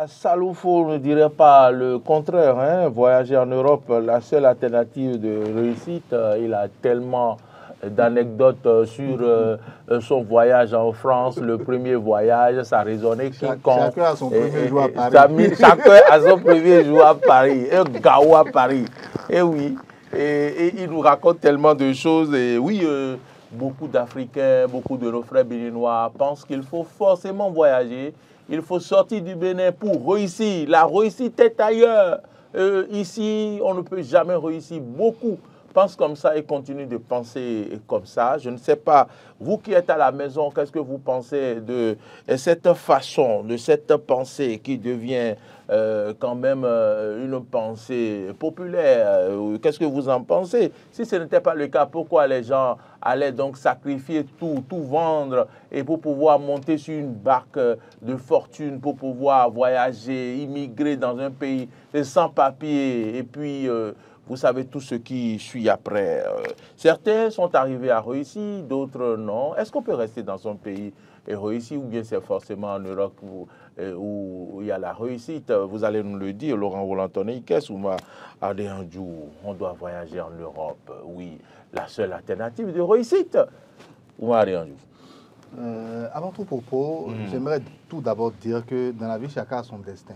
Saloufo ne dirait pas le contraire. Hein. Voyager en Europe, la seule alternative de réussite, il a tellement d'anecdotes sur son voyage en France, le premier voyage, ça résonnait quiconque. Chacun a son premier jour à Paris. Chacun a son premier jour à Paris, un gaou à Paris. Et oui, et il nous raconte tellement de choses. Et oui, beaucoup d'Africains, beaucoup de nos frères béninois pensent qu'il faut forcément voyager. Il faut sortir du Bénin pour réussir. La réussite est ailleurs. Ici, on ne peut jamais réussir. Beaucoup pensent comme ça et continuent de penser comme ça. Je ne sais pas, vous qui êtes à la maison, qu'est-ce que vous pensez de cette façon, de cette pensée qui devient quand même une pensée populaire? Qu'est-ce que vous en pensez? Si ce n'était pas le cas, pourquoi les gens allaient donc sacrifier tout vendre et pour pouvoir monter sur une barque de fortune, pour pouvoir voyager, immigrer dans un pays sans papier et puis vous savez tout ce qui suit après. Certains sont arrivés à réussir, d'autres non. Est-ce qu'on peut rester dans son pays et réussir ou bien c'est forcément en Europe où il y a la réussite? Vous allez nous le dire, Laurent Roland-Tonné, Ouma Adéandjou, on doit voyager en Europe. Oui, la seule alternative de réussite. Ouma Adéandjou. Avant tout propos, j'aimerais tout d'abord dire que dans la vie, chacun a son destin.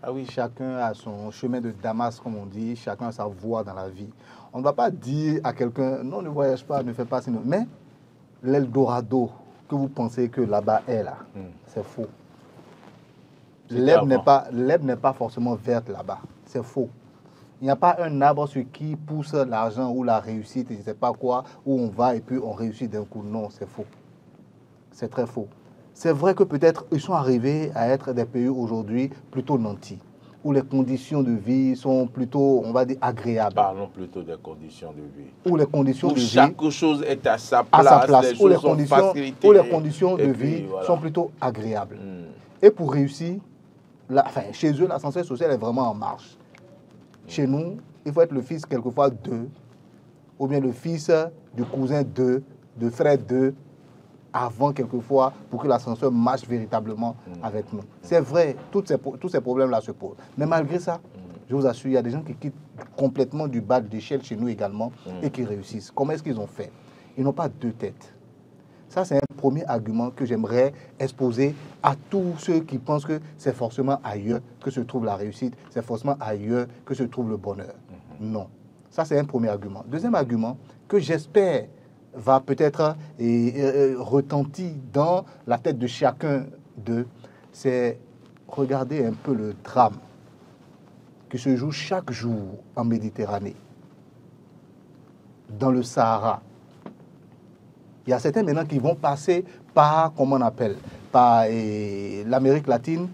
Ah oui. Chacun a son chemin de Damas, comme on dit, chacun a sa voie dans la vie. On ne va pas dire à quelqu'un, non, ne voyage pas, ne fais pas sinon. Mais l'Eldorado que vous pensez que là-bas est là, c'est faux. L'herbe n'est pas forcément verte là-bas, c'est faux. Il n'y a pas un arbre sur qui pousse l'argent ou la réussite, je ne sais pas quoi, où on va et puis on réussit d'un coup. Non, c'est faux. C'est très faux. C'est vrai que peut-être ils sont arrivés à être des pays aujourd'hui plutôt nantis, où les conditions de vie sont plutôt, on va dire, agréables. Parlons plutôt des conditions de vie. Où les conditions de vie... chaque chose est à sa place, où les conditions de vie sont plutôt agréables. Et pour réussir, chez eux, l'ascenseur social est vraiment en marche. Chez nous, il faut être le fils quelquefois d'eux, ou bien le fils du cousin d'eux, de frère d'eux, avant quelquefois pour que l'ascenseur marche véritablement avec nous. C'est vrai, tous ces problèmes-là se posent. Mais malgré ça, je vous assure, il y a des gens qui quittent complètement du bas de l'échelle chez nous également et qui réussissent. Comment est-ce qu'ils ont fait? Ils n'ont pas deux têtes. Ça, c'est un premier argument que j'aimerais exposer à tous ceux qui pensent que c'est forcément ailleurs que se trouve la réussite, c'est forcément ailleurs que se trouve le bonheur. Non. Ça, c'est un premier argument. Deuxième argument, que j'espère va peut-être retentir dans la tête de chacun d'eux, c'est regarder un peu le drame qui se joue chaque jour en Méditerranée, dans le Sahara. Il y a certains maintenant qui vont passer par, comment on appelle, par l'Amérique latine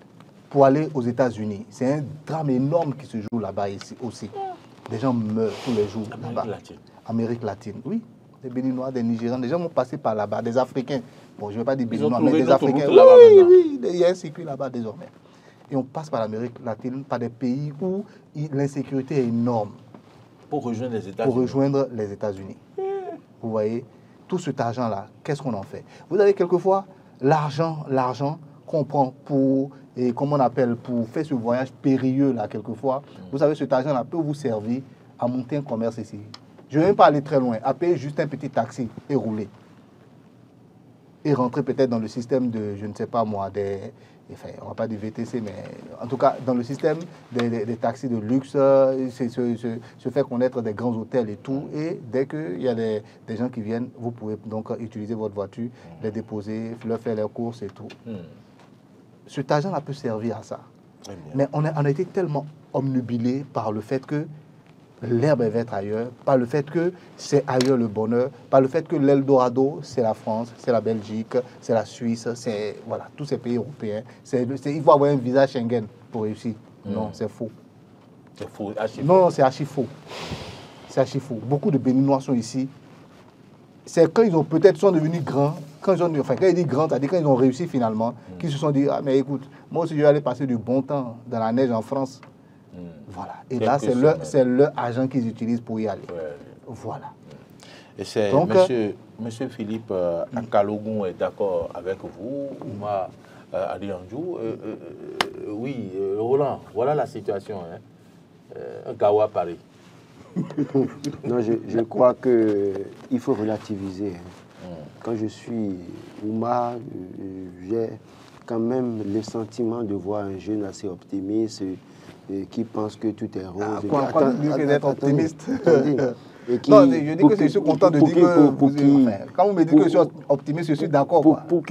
pour aller aux États-Unis. C'est un drame énorme qui se joue là-bas aussi. Des gens meurent tous les jours là-bas. Amérique latine, oui. Des Béninois, des Nigérians, des gens vont passer par là-bas, des Africains. Bon, je ne vais pas dire Béninois, mais des Africains. Oui, il y a un circuit là-bas désormais. Et on passe par l'Amérique latine, par des pays où l'insécurité est énorme. Pour rejoindre les États-Unis. Vous voyez, tout cet argent-là, qu'est-ce qu'on en fait? Vous avez quelquefois l'argent qu'on prend pour, comment on appelle, pour faire ce voyage périlleux-là, quelquefois. Vous savez, cet argent-là peut vous servir à monter un commerce ici. Je ne vais même pas aller très loin, à payer juste un petit taxi et rouler. Et rentrer peut-être dans le système de, je ne sais pas moi, on ne va pas dire VTC, mais en tout cas, dans le système des taxis de luxe, se faire connaître des grands hôtels et tout. Et dès qu'il y a des gens qui viennent, vous pouvez donc utiliser votre voiture, les déposer, leur faire leurs courses et tout. Cet argent-là peut servir à ça. Mais on a été tellement omnubilés par le fait que l'herbe est verte ailleurs, par le fait que c'est ailleurs le bonheur, par le fait que l'Eldorado, c'est la France, c'est la Belgique, c'est la Suisse, c'est voilà, tous ces pays européens. Il faut avoir un visa Schengen pour réussir. Non, c'est faux. C'est faux, archi faux. Non, c'est archi faux. C'est archi faux. Beaucoup de Béninois sont ici. C'est quand ils ont peut-être sont devenus grands, quand ils disent grands, c'est-à-dire quand ils ont réussi finalement, qu'ils se sont dit, ah mais écoute, moi aussi je vais aller passer du bon temps dans la neige en France. Voilà. Et là, c'est leur agent qu'ils utilisent pour y aller. Voilà. Et c'est Monsieur Philippe Akalogun est d'accord avec vous, Ouma Adéandjou. Oui, voilà la situation. Hein. Un Gao à Paris. Non, je crois qu'il faut relativiser. Quand je suis Ouma, j'ai quand même le sentiment de voir un jeune assez optimiste qui pense que tout est rose. Quand vous dites que vous êtes optimiste. Et qui, non, je dis que je suis content de dire que... quand vous me dites que je suis optimiste, je suis d'accord. Pour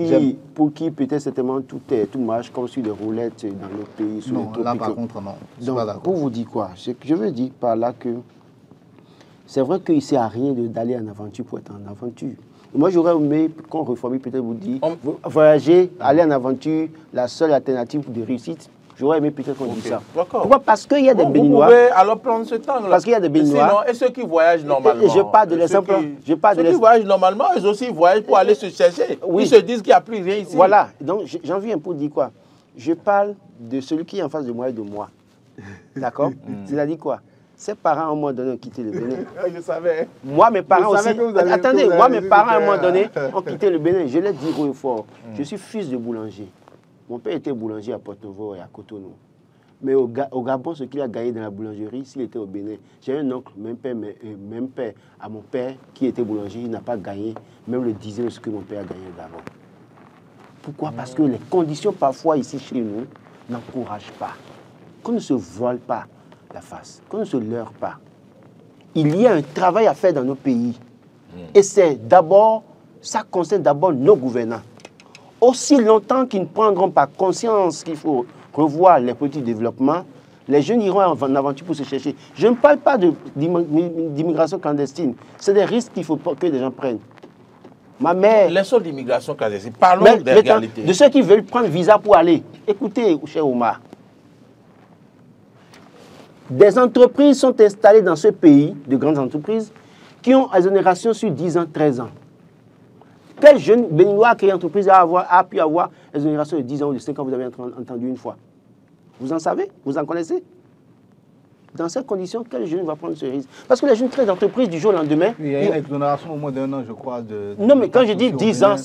qui peut-être certainement tout marche comme sur des roulettes dans notre pays. Sur Non, les là par contre, non. Donc, pour vous dire quoi? Je veux dire par là que c'est vrai qu'il ne sert à rien d'aller en aventure pour être en aventure. Moi, j'aurais aimé qu'on reformule, peut-être vous dire, voyager, aller en aventure, la seule alternative de réussite. J'aurais aimé peut-être qu'on dise ça. Pourquoi? Parce qu'il y a des Béninois. Vous pouvez alors prendre ce temps-là. Parce qu'il y a des Béninois. Sinon, et ceux qui voyagent normalement. Et je parle de l'exemple. Ceux qui voyagent normalement, eux aussi voyagent pour aller se chercher. Oui. Ils se disent qu'il n'y a plus rien ici. Voilà. Donc, j'en viens pour dire quoi? Je parle de celui qui est en face de moi et de moi. D'accord? C'est-à-dire quoi? Ses parents, à un moment donné, ont quitté le Bénin. Je savais. Moi, mes parents aussi. Attendez, moi, mes parents, à un moment donné, ont quitté le Bénin. Je l'ai dit haut et fort. Je suis fils de boulanger. Mon père était boulanger à Porto-Novo et à Cotonou. Mais au Gabon, ce qu'il a gagné dans la boulangerie, s'il était au Bénin, j'ai un oncle, même père à mon père, qui était boulanger, il n'a pas gagné même le dixième de ce que mon père a gagné au Gabon. Pourquoi? Parce que les conditions, parfois, ici, chez nous, n'encouragent pas. Qu'on ne se voile pas la face, qu'on ne se leurre pas. Il y a un travail à faire dans nos pays. Et c'est d'abord, ça concerne d'abord nos gouvernants. Aussi longtemps qu'ils ne prendront pas conscience qu'il faut revoir les politiques de développement, les jeunes iront en aventure pour se chercher. Je ne parle pas d'immigration clandestine. C'est des risques qu'il faut que les gens prennent. Ma mère... Laissons l'immigration clandestine. Parlons des réalités. De ceux qui veulent prendre visa pour aller. Écoutez, cher Omar. Des entreprises sont installées dans ce pays, de grandes entreprises, qui ont exonération sur 10 ans, 13 ans. Quel jeune Béninois qui a une entreprise a pu avoir exonération de 10 ans ou de 5 ans, vous avez entendu une fois? Vous en savez? Vous en connaissez? Dans ces conditions, quel jeune va prendre ce risque? Parce que les jeunes créent d'entreprise du jour au lendemain. Il y a une exonération au moins d'un an, je crois. Non, mais quand je dis 10 ans,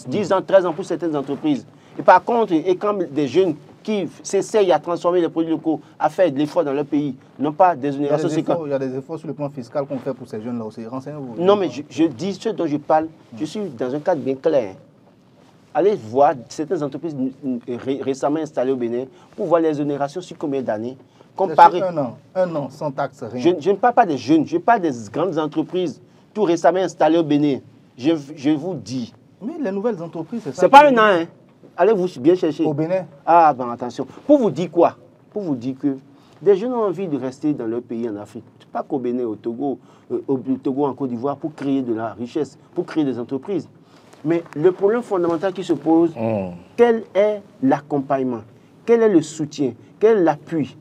13 ans pour certaines entreprises. Et par contre, et quand des jeunes qui s'essayent à transformer les produits locaux, à faire de l'effort dans leur pays, n'ont pas d'exonération. Il y a des efforts sur le plan fiscal qu'on fait pour ces jeunes-là aussi. Renseignez-vous. Non, mais je dis ce dont je parle. Je suis dans un cadre bien clair. Allez voir certaines entreprises récemment installées au Bénin pour voir les exonérations sur combien d'années. Comparé. Un an, sans taxe, rien. Je ne parle pas des jeunes, je parle des grandes entreprises tout récemment installées au Bénin. Je vous dis. Mais les nouvelles entreprises, c'est ça. C'est pas un an, hein. Allez-vous bien chercher. Au Bénin? Ah, ben attention. Pour vous dire quoi? Pour vous dire que des jeunes ont envie de rester dans leur pays en Afrique. Pas qu'au Bénin, au Togo, en Côte d'Ivoire, pour créer de la richesse, pour créer des entreprises. Mais le problème fondamental qui se pose, quel est l'accompagnement? Quel est le soutien? Quel est l'appui?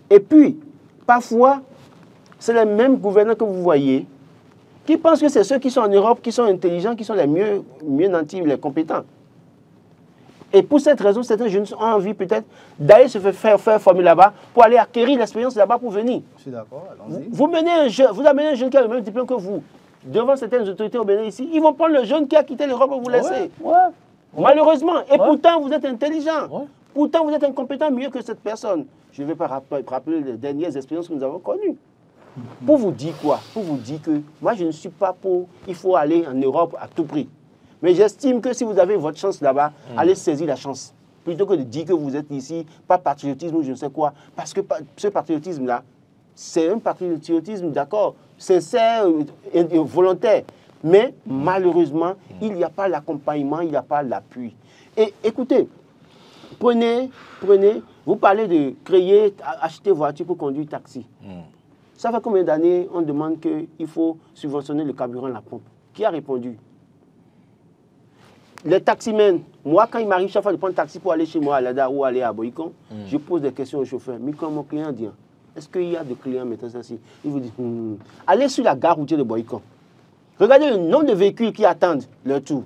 Et puis, parfois, c'est les mêmes gouvernants que vous voyez qui pensent que c'est ceux qui sont en Europe, qui sont intelligents, qui sont les mieux nantis, les compétents. Et pour cette raison, certains jeunes ont envie peut-être d'aller se faire former là-bas pour aller acquérir l'expérience là-bas pour venir. Je suis d'accord, allons-y. Vous amenez un jeune qui a le même diplôme que vous, devant certaines autorités au Bénin ici, ils vont prendre le jeune qui a quitté l'Europe et vous laisser. Malheureusement. Et pourtant, vous êtes intelligent. Pourtant, vous êtes incompétent mieux que cette personne. Je ne vais pas rappeler les dernières expériences que nous avons connues. Pour vous dire quoi? Pour vous dire que moi, je ne suis pas pour... Il faut aller en Europe à tout prix. Mais j'estime que si vous avez votre chance là-bas, allez saisir la chance. Plutôt que de dire que vous êtes ici, pas patriotisme ou je ne sais quoi. Parce que ce patriotisme-là, c'est un patriotisme, d'accord, sincère, volontaire. Mais malheureusement, il n'y a pas l'accompagnement, il n'y a pas l'appui. Et écoutez, prenez, vous parlez de créer, acheter voiture pour conduire taxi. Ça fait combien d'années on demande qu'il faut subventionner le carburant à la pompe? Qui a répondu? Les taximens, moi quand il m'arrive chaque fois de prendre un taxi pour aller chez moi à Lada ou aller à Boïkon, je pose des questions au chauffeur. Mais quand mon client dit, est-ce qu'il y a des clients maintenant ça? Il vous dit, allez sur la gare routière de Boïkon. Regardez le nombre de véhicules qui attendent leur tour.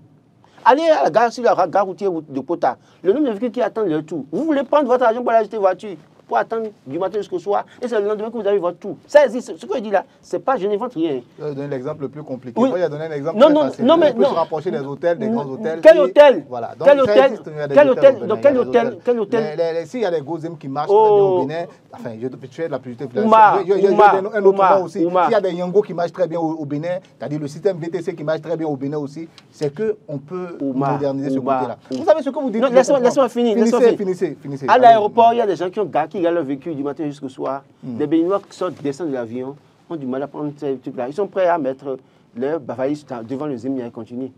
Allez à la gare, sur la gare routière de Kota. Le nombre de véhicules qui attendent leur tour. Vous voulez prendre votre argent pour aller acheter une voiture. pour attendre du matin jusqu'au soir. Et c'est le lendemain que vous avez votre tour. Ça existe. Ce que je dis là, c'est pas, je n'invente rien. Je vais donner l'exemple le plus compliqué. Oui. Moi, il a donné un exemple Non, très non, facile. non, mais on peut non. se rapprocher des hôtels, des grands hôtels. Quel hôtel? Voilà. Donc, Quel ça hôtel? existe, il y a des Quel hôtels hôtel? au Dans Bénin, quel il y a des hôtel? Quel hôtel? S'il y a des gozem qui marchent très bien au Bénin, enfin, je fais de la publicité. Un autre point aussi. S'il y a des Yango qui marchent très bien au Bénin, c'est-à-dire le système VTC qui marche très bien au Bénin aussi, c'est qu'on peut moderniser ce côté-là. Vous savez ce que vous dites? Laisse-moi finir. Finissez. À l'aéroport, il y a des gens qui gardent leur véhicule du matin jusqu'au soir. Les Béninois qui sortent, descendent de l'avion, ont du mal à prendre ces trucs-là. Ils sont prêts à mettre leur valise devant le Zimia et continuer.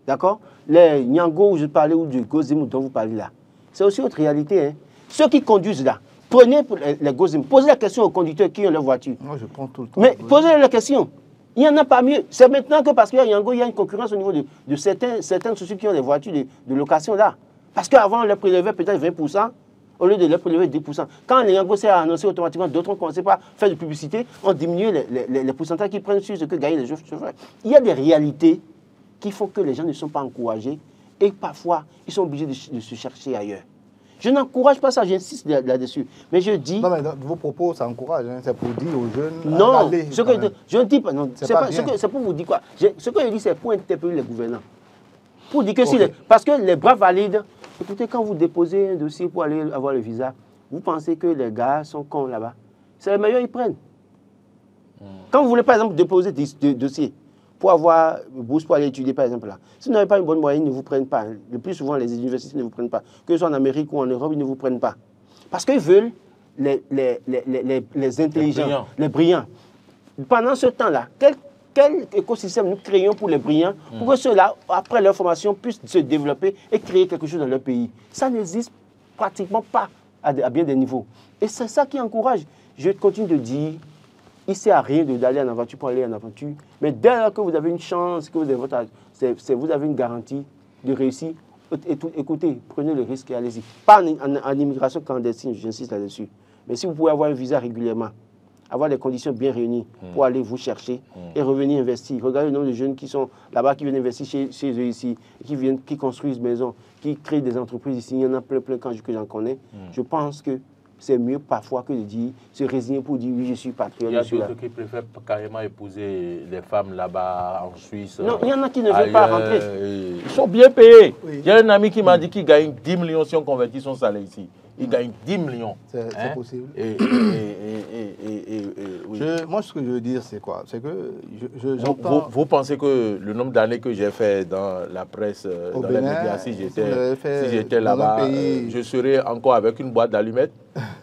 D'accord? Les Nyango où je parlais, ou du Gozim dont vous parlez là, c'est aussi autre réalité. Hein. Ceux qui conduisent là, prenez les Gozim, posez la question aux conducteurs qui ont leur voiture. Moi, je prends tout le temps. Mais posez la question. Il n'y en a pas mieux. C'est maintenant que parce qu'il y a Yango, il y a une concurrence au niveau de certaines sociétés qui ont des voitures de location là. Parce qu'avant, on leur prélevait peut-être 20%, au lieu de leur prélever 10%. Quand les Yango s'est annoncé automatiquement, d'autres ont commencé par faire de publicité, ont diminué les pourcentages qu'ils prennent sur ce que gagnent les chauffeurs. Il y a des réalités qui font que les gens ne sont pas encouragés et parfois, ils sont obligés de se chercher ailleurs. Je n'encourage pas ça, j'insiste là-dessus. Mais je dis... Non, mais vos propos, ça encourage. Hein. C'est pour dire aux jeunes... Non, je ne dis pas... Non, c'est pour vous dire quoi. Ce que je dis, c'est pour interpeller les gouvernants. Pour dire que si... Parce que les bras valides... Écoutez, quand vous déposez un dossier pour aller avoir le visa, vous pensez que les gars sont cons là-bas. C'est le meilleur, ils prennent. Quand vous voulez, par exemple, déposer des dossiers pour avoir une bourse pour aller étudier, par exemple, là, si vous n'avez pas une bonne moyenne, ils ne vous prennent pas. Le plus souvent, les universités ne vous prennent pas. Que ce soit en Amérique ou en Europe, ils ne vous prennent pas. Parce qu'ils veulent les intelligents, les brillants. Pendant ce temps-là, quel écosystème nous créons pour les brillants, pour que ceux-là, après leur formation, puissent se développer et créer quelque chose dans leur pays? Ça n'existe pratiquement pas à bien des niveaux. Et c'est ça qui encourage. Je continue de dire, il ne sert à rien d'aller en aventure pour aller en aventure. Mais dès lors que vous avez une chance, que vous avez une garantie de réussir, écoutez, prenez le risque et allez-y. Pas en immigration clandestine, j'insiste là-dessus. Mais si vous pouvez avoir un visa régulièrement, avoir les conditions bien réunies pour aller vous chercher et revenir investir. Regardez le nombre de jeunes qui sont là-bas, qui viennent investir chez eux ici, qui construisent maisons, qui créent des entreprises ici. Il y en a plein que j'en connais. Je pense que c'est mieux parfois que de dire, se résigner pour dire oui, je suis patriote. Il y a d'autres qui préfèrent carrément épouser des femmes là-bas en Suisse. Non, il y en a qui ne veulent pas rentrer. Ils sont bien payés. Oui. J'ai un ami qui m'a dit qu'il gagne 10 millions si on convertit son salaire ici. Il gagne 10 millions. C'est possible. Oui. Moi, ce que je veux dire, c'est quoi? C'est que vous pensez que le nombre d'années que j'ai fait dans la presse, dans les médias, si j'étais là-bas, je serais encore avec une boîte d'allumettes?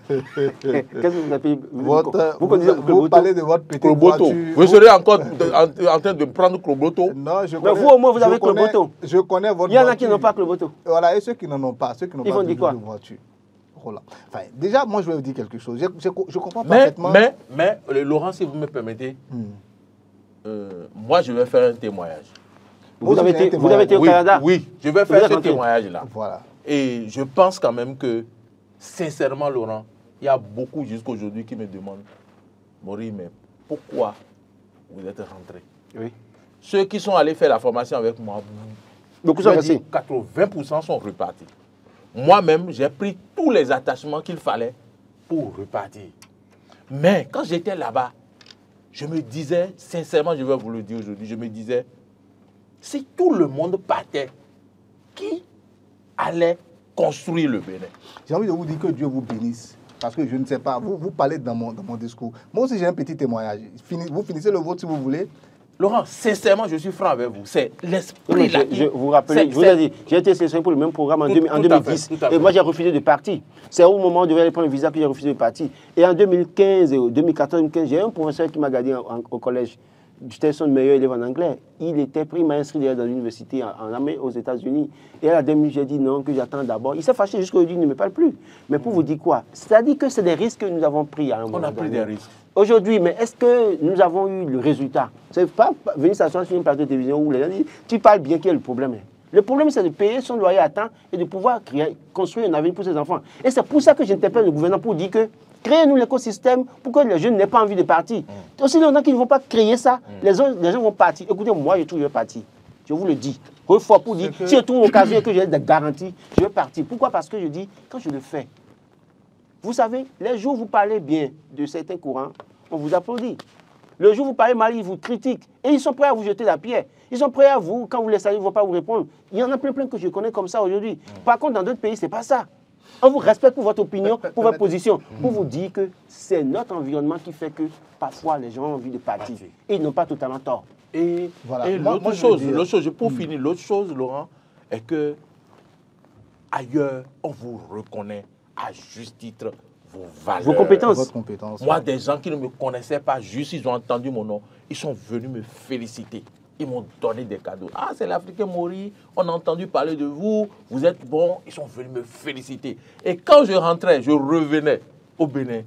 Qu'est-ce que vous appelez? Vous parlez de votre petite voiture. Vous serez encore en train de prendre Cloboto? Non, mais vous, au moins, vous avez Cloboto. Je connais votre voiture. Il y en a qui n'ont pas Cloboto. Voilà, et ceux qui n'en ont pas, ils vont dire quoi? de voiture. Voilà. Enfin, déjà, moi, je vais vous dire quelque chose. Je comprends parfaitement. Mais Laurent, si vous me permettez, moi, je vais faire un témoignage. Vous avez été au Canada? Oui, je vais faire ce témoignage-là. Voilà. Et je pense quand même que, sincèrement, Laurent, il y a beaucoup jusqu'à aujourd'hui qui me demandent, Maurice, mais pourquoi vous êtes rentré? Oui. Ceux qui sont allés faire la formation avec moi, beaucoup sont restés. 80% sont repartis. Moi-même, j'ai pris tous les attachements qu'il fallait pour repartir. Mais quand j'étais là-bas, je me disais, sincèrement, je vais vous le dire aujourd'hui, je me disais, si tout le monde partait, qui allait construire le Bénin? J'ai envie de vous dire que Dieu vous bénisse. Parce que je ne sais pas, vous parlez dans mon discours. Moi aussi, j'ai un petit témoignage. Vous finissez le vôtre si vous voulez. Laurent, sincèrement, je suis franc avec vous. C'est l'esprit là. Je vous rappelle, je vous ai dit, j'ai été sélectionné pour le même programme en 2010. Et moi, j'ai refusé de partir. C'est au moment où je devais aller prendre le visa que j'ai refusé de partir. Et en 2015, 2014-2015, j'ai un professeur qui m'a gardé au collège. J'étais son meilleur élève en anglais. Il m'a inscrit dans l'université en Amérique, aux États-Unis. Et à la dernière minute, j'ai dit non, que j'attends d'abord. Il s'est fâché jusqu'aujourd'hui, il ne me parle plus. Mais pour vous dire quoi? C'est-à-dire que c'est des risques que nous avons pris à un moment. On a pris des risques. Aujourd'hui, mais est-ce que nous avons eu le résultat? C'est pas venir s'asseoir sur une plateau de télévision où les gens disent tu parles bien, quel est le problème? Le problème, c'est de payer son loyer à temps et de pouvoir construire un avenir pour ses enfants. Et c'est pour ça que j'interpelle le gouvernement pour dire que créez-nous l'écosystème pour que les jeunes n'aient pas envie de partir. Aussi longtemps qu'ils ne vont pas créer ça, les gens vont partir. Écoutez, moi, je vais partir. Je vous le dis. Refort pour dire, si je trouve une occasion et que j'ai des garanties, je vais partir. Pourquoi? Parce que je dis, quand je le fais, Vous savez, les jours où vous parlez bien de certains courants, on vous applaudit. Le jour où vous parlez mal, ils vous critiquent. Et ils sont prêts à vous jeter la pierre. Ils sont prêts à vous, quand vous les saluez, ils ne vont pas vous répondre. Il y en a plein que je connais comme ça aujourd'hui. Par contre, dans d'autres pays, ce n'est pas ça. On vous respecte pour votre opinion, pour votre position, pour vous dire que c'est notre environnement qui fait que parfois les gens ont envie de partir. Et ils n'ont pas totalement tort. Et, voilà. et l'autre chose, pour finir, l'autre chose, Laurent, est que ailleurs, on vous reconnaît à juste titre vos valeurs. Vos compétences. Votre compétence. Moi, des gens qui ne me connaissaient pas, juste ils ont entendu mon nom, ils sont venus me féliciter. Ils m'ont donné des cadeaux. Ah, c'est l'Africain Mori, on a entendu parler de vous, vous êtes bon. Ils sont venus me féliciter. Et quand je rentrais, je revenais au Bénin.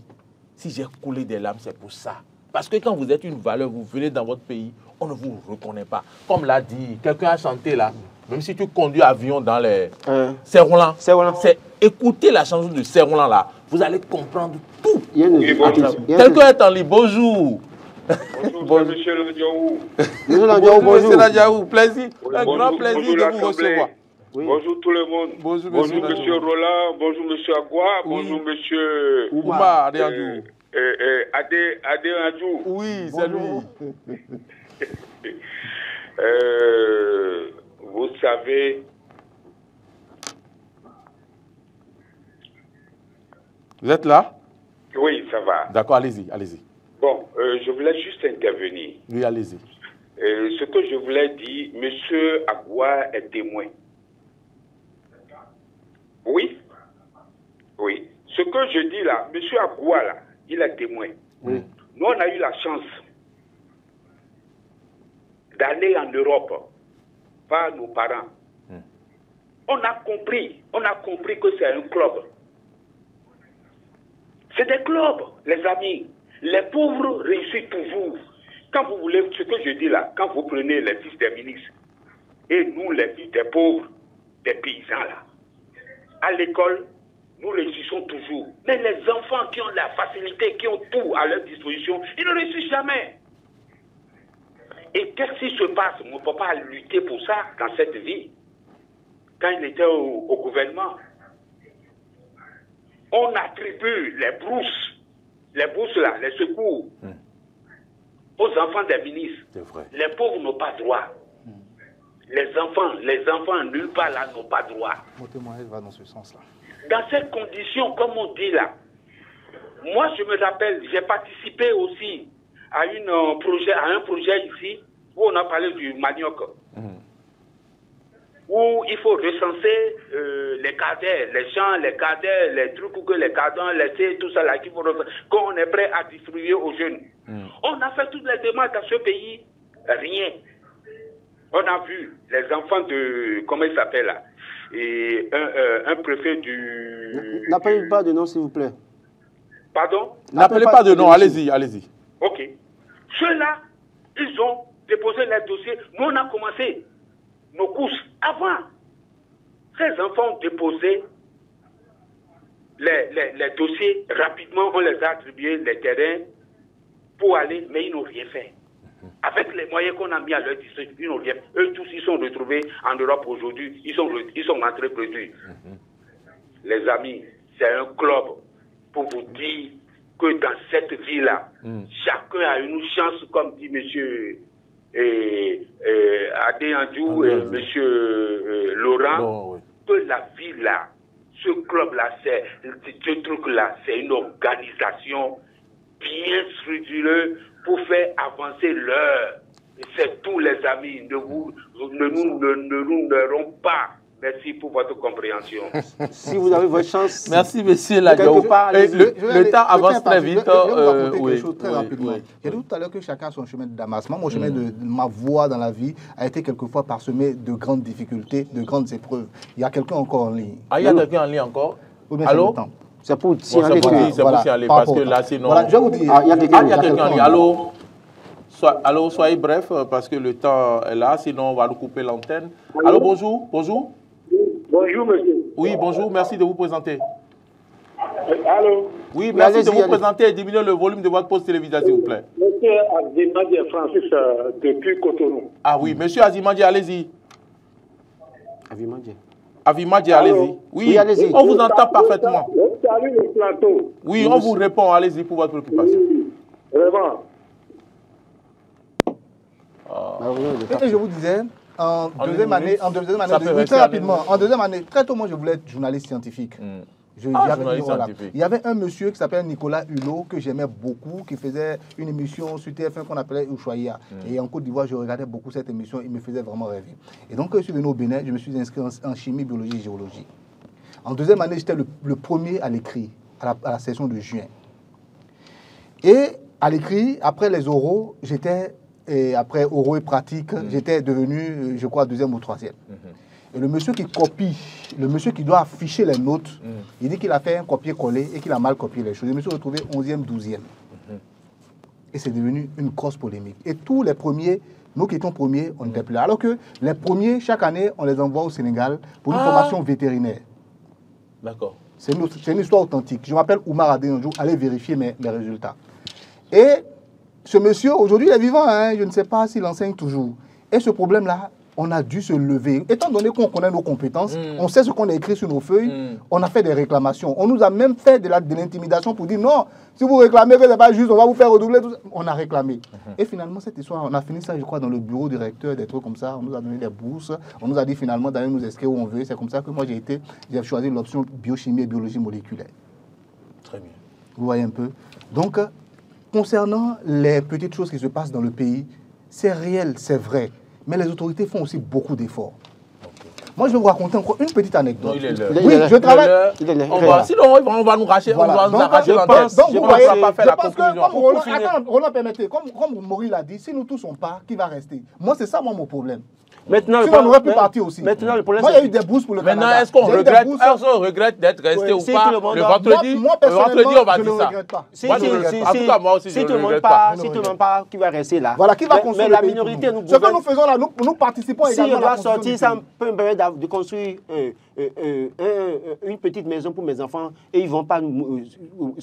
Si j'ai coulé des larmes, c'est pour ça. Parce que quand vous êtes une valeur, vous venez dans votre pays, on ne vous reconnaît pas. Comme l'a dit, quelqu'un a chanté là, même si tu conduis avion dans les... Serrolan. C'est écouter la chanson de Serrolan là, vous allez comprendre tout. Quelqu'un est en ligne, bonjour. Bonjour, monsieur Ladiaou. Monsieur Ladiaou, plaisir. Un grand plaisir de vous recevoir. Oui. Bonjour tout le monde. Bonjour monsieur Roland, bonjour monsieur Agua, bonjour monsieur Oumar Adéandou. Adéandou. Oui, c'est lui. Vous savez, vous êtes là? Oui, ça va. D'accord, allez-y, allez-y. Bon, je voulais juste intervenir. Oui, allez-y. Ce que je voulais dire, monsieur Agua est témoin. Oui, oui. Ce que je dis là, monsieur Agua là, il est témoin. Oui. Nous, on a eu la chance d'aller en Europe par nos parents. On a compris que c'est un club. C'est des clubs, les amis. Les pauvres réussissent toujours. Quand vous voulez, ce que je dis là, quand vous prenez les fils des ministres et nous, les fils des pauvres, des paysans là, à l'école, nous réussissons toujours. Mais les enfants qui ont la facilité, qui ont tout à leur disposition, ils ne réussissent jamais. Et qu'est-ce qui se passe? Mon papa a lutté pour ça dans cette vie. Quand il était au gouvernement, on attribue les bourses là, les secours, aux enfants des ministres. Les pauvres n'ont pas droit. Les enfants nulle part là n'ont pas droit. Mon témoignage va dans ce sens-là. Dans ces conditions, comme on dit là, moi je me rappelle, j'ai participé aussi à un projet ici où on a parlé du manioc. Où il faut recenser les cadets, les champs, les cadets, les trucs que les cadets, les tout ça là qu'il faut recenser, qu'on est prêt à distribuer aux jeunes. On a fait toutes les démarches dans ce pays, rien. On a vu les enfants de, comment il s'appelle là, et un préfet du... N'appelez pas de nom s'il vous plaît. Pardon? N'appelez pas de nom, allez-y, allez-y. Ok. Ceux-là, ils ont déposé les dossiers. Nous, on a commencé nos courses avant. Ces enfants ont déposé les dossiers rapidement. On les a attribués, les terrains, pour aller, mais ils n'ont rien fait. Avec les moyens qu'on a mis à leur disposition, ils n'ont rien fait. Eux tous, ils sont retrouvés en Europe aujourd'hui. Ils sont rentrés produits. Les amis, c'est un club pour vous dire que dans cette vie-là, chacun a une chance, comme dit monsieur Adéandou et monsieur Laurent, que la vie-là, ce club-là, ce truc-là, c'est une organisation bien structurée pour faire avancer l'heure. C'est tous les amis. Ne nous n'aurons pas. Merci pour votre compréhension. Si vous avez votre chance. Merci, monsieur Ladiaou. Le temps avance très vite. Je vais quelque chose très rapidement. J'ai dit tout à l'heure que chacun a son chemin de damassement. Mon chemin de ma voie dans la vie a été quelquefois parsemé de grandes difficultés, de grandes épreuves. Il y a quelqu'un encore en ligne. Ah, il y a quelqu'un en ligne encore? Allô? C'est pour signaler parce que là, sinon... Voilà, je vais vous dire. Il y a quelqu'un en ligne. Allô, soyez bref, parce que le temps est là, sinon on va nous couper l'antenne. Allô, bonjour. Bonjour. Bonjour, monsieur. Oui, bonjour, merci de vous présenter. Allô? Oui, merci de vous présenter et diminuer le volume de votre poste télévisé, s'il vous plaît. Monsieur Azimadi Francis, depuis Cotonou. Ah oui, monsieur Azimadi, allez-y. Azimadi. Avimadji, allez-y. Oui, allez-y. On vous entend parfaitement. Salut le plateau. Oui, on vous répond. Allez-y pour votre préoccupation. Vraiment. Et je vous disais, en deuxième année, très tôt, moi, je voulais être journaliste scientifique. Il y avait un monsieur qui s'appelle Nicolas Hulot, que j'aimais beaucoup, qui faisait une émission sur TF1 qu'on appelait Ushuaïa. Et en Côte d'Ivoire, je regardais beaucoup cette émission, il me faisait vraiment rêver. Et donc, quand je suis venu au Bénin, je me suis inscrit en chimie, biologie et géologie. En deuxième année, j'étais le premier à l'écrit, à la session de juin. Et à l'écrit, après les oraux, après oraux et pratique, j'étais devenu, je crois, deuxième ou troisième. Et le monsieur qui copie, le monsieur qui doit afficher les notes, il dit qu'il a fait un copier-coller et qu'il a mal copié les choses. Je me suis retrouvé 11e, 12e. Et c'est devenu une grosse polémique. Et tous les premiers, nous qui étions premiers, on n'était plus là. Alors que les premiers, chaque année, on les envoie au Sénégal pour une formation vétérinaire. D'accord. C'est une histoire authentique. Je m'appelle Oumar Adé un jour, allez vérifier mes résultats. Et ce monsieur, aujourd'hui, il est vivant, hein, je ne sais pas s'il enseigne toujours. Et ce problème-là, on a dû se lever. Étant donné qu'on connaît nos compétences, on sait ce qu'on a écrit sur nos feuilles, on a fait des réclamations. On nous a même fait de l'intimidation pour dire non, si vous réclamez que ce n'est pas juste, on va vous faire redoubler. Tout ça. On a réclamé. Et finalement, cette histoire, on a fini ça, je crois, dans le bureau du recteur, des trucs comme ça. On nous a donné des bourses. On nous a dit finalement d'aller nous inscrire où on veut. C'est comme ça que moi, j'ai choisi l'option biochimie et biologie moléculaire. Très bien. Vous voyez un peu. Donc, concernant les petites choses qui se passent dans le pays, c'est réel, c'est vrai. Mais les autorités font aussi beaucoup d'efforts. Moi, je vais vous raconter encore une petite anecdote. Non, oui, je travaille. Sinon, on va nous racher. Voilà. On va nous arracher l'antenne. Donc, vous voyez, pas faire la conclusion. Roland, permettez, comme Maurice l'a dit, si nous ne touchons pas, qui va rester? Moi, c'est ça, mon problème. Maintenant, on aurait pu partir aussi. Maintenant, le problème, moi, il y a eu des bourses pour le Canada. Maintenant, est-ce qu'on regrette d'être resté ou pas le vendredi? Moi, personnellement, on va dire ça. En tout cas, moi aussi, je ne regrette pas. Si tu ne demandes pas qui va rester là. Voilà, qui va construire le pays. Mais la minorité, nous ce que nous faisons là, nous participons également à la construction. Si on doit sortir, ça peut me permettre de construire une petite maison pour mes enfants et ils ne vont pas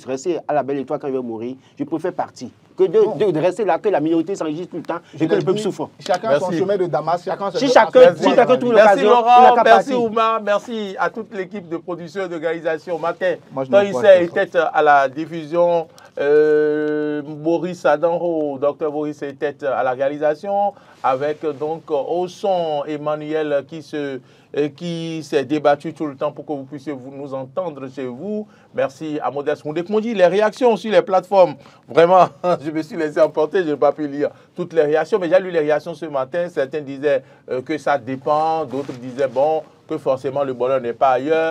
rester à la belle étoile quand ils vont mourir. Je préfère partir que de rester là, que la minorité s'enregistre tout le temps et que le peuple souffre. Chacun son chemin de Damas, chacun si chacun trouve l'occasion, merci Laurent, merci Oumar, merci à toute l'équipe de production et d'organisation. Matin, quand il était à la diffusion, Maurice Adanro, docteur Maurice était à la réalisation, avec donc au son Emmanuel qui s'est débattu tout le temps pour que vous puissiez nous entendre chez vous. Merci à Modeste Moundé. Les réactions sur les plateformes, vraiment, je me suis laissé emporter, je n'ai pas pu lire toutes les réactions, mais j'ai lu les réactions ce matin. Certains disaient que ça dépend, d'autres disaient bon, que forcément le bonheur n'est pas ailleurs.